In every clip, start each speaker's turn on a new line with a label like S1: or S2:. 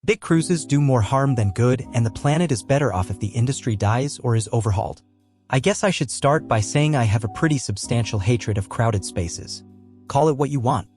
S1: Big cruises do more harm than good, and the planet is better off if the industry dies or is overhauled. I guess I should start by saying I have a pretty substantial hatred of crowded spaces. Call it what you want.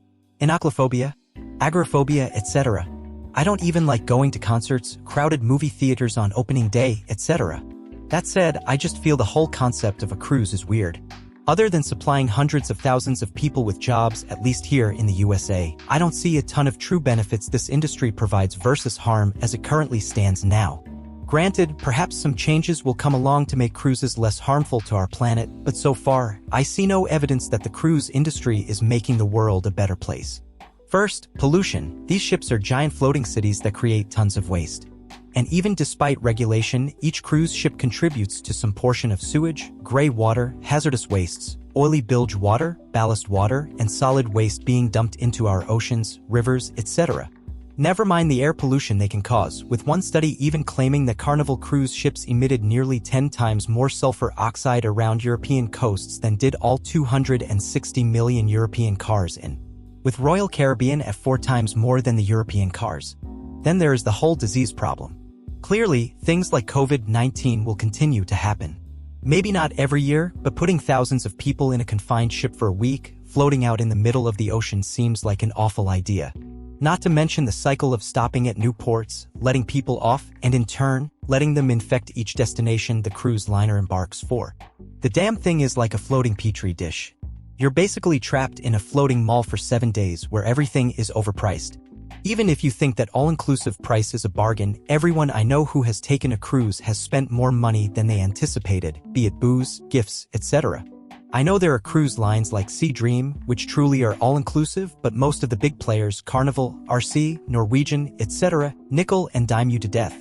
S1: Inoculophobia, agoraphobia, etc. I don't even like going to concerts, crowded movie theaters on opening day, etc. That said, I just feel the whole concept of a cruise is weird. Other than supplying hundreds of thousands of people with jobs, at least here in the USA, I don't see a ton of true benefits this industry provides versus harm as it currently stands now. Granted, perhaps some changes will come along to make cruises less harmful to our planet, but so far, I see no evidence that the cruise industry is making the world a better place. First, pollution. These ships are giant floating cities that create tons of waste. And even despite regulation, each cruise ship contributes to some portion of sewage, gray water, hazardous wastes, oily bilge water, ballast water, and solid waste being dumped into our oceans, rivers, etc. Never mind the air pollution they can cause, with one study even claiming that Carnival cruise ships emitted nearly 10 times more sulfur oxide around European coasts than did all 260 million European cars in, with Royal Caribbean at 4 times more than the European cars. Then there is the whole disease problem. Clearly, things like COVID-19 will continue to happen. Maybe not every year, but putting thousands of people in a confined ship for a week, floating out in the middle of the ocean seems like an awful idea. Not to mention the cycle of stopping at new ports, letting people off, and in turn, letting them infect each destination the cruise liner embarks for. The damn thing is like a floating petri dish. You're basically trapped in a floating mall for 7 days where everything is overpriced. Even if you think that all-inclusive price is a bargain, everyone I know who has taken a cruise has spent more money than they anticipated, be it booze, gifts, etc. I know there are cruise lines like Sea Dream, which truly are all-inclusive, but most of the big players, Carnival, RC, Norwegian, etc., nickel and dime you to death.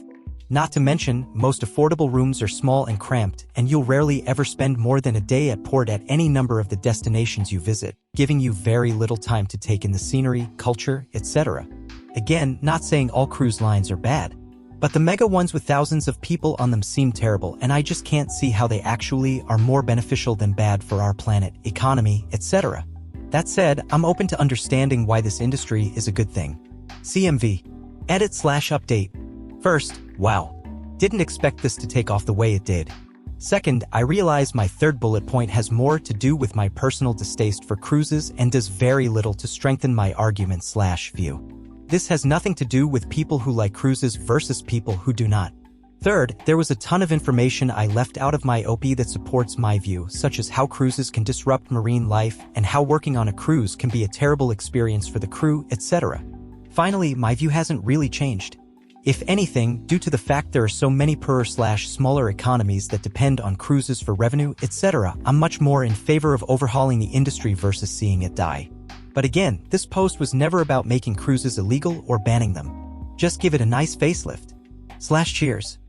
S1: Not to mention, most affordable rooms are small and cramped, and you'll rarely ever spend more than a day at port at any number of the destinations you visit, giving you very little time to take in the scenery, culture, etc. Again, not saying all cruise lines are bad, but the mega ones with thousands of people on them seem terrible, and I just can't see how they actually are more beneficial than bad for our planet, economy, etc. That said, I'm open to understanding why this industry is a good thing. CMV. Edit/update. First, wow. Didn't expect this to take off the way it did. Second, I realize my third bullet point has more to do with my personal distaste for cruises and does very little to strengthen my argument/view. This has nothing to do with people who like cruises versus people who do not. Third, there was a ton of information I left out of my OP that supports my view, such as how cruises can disrupt marine life and how working on a cruise can be a terrible experience for the crew, etc. Finally, my view hasn't really changed. If anything, due to the fact there are so many poorer/smaller economies that depend on cruises for revenue, etc., I'm much more in favor of overhauling the industry versus seeing it die. But again, this post was never about making cruises illegal or banning them. Just give it a nice facelift. Cheers.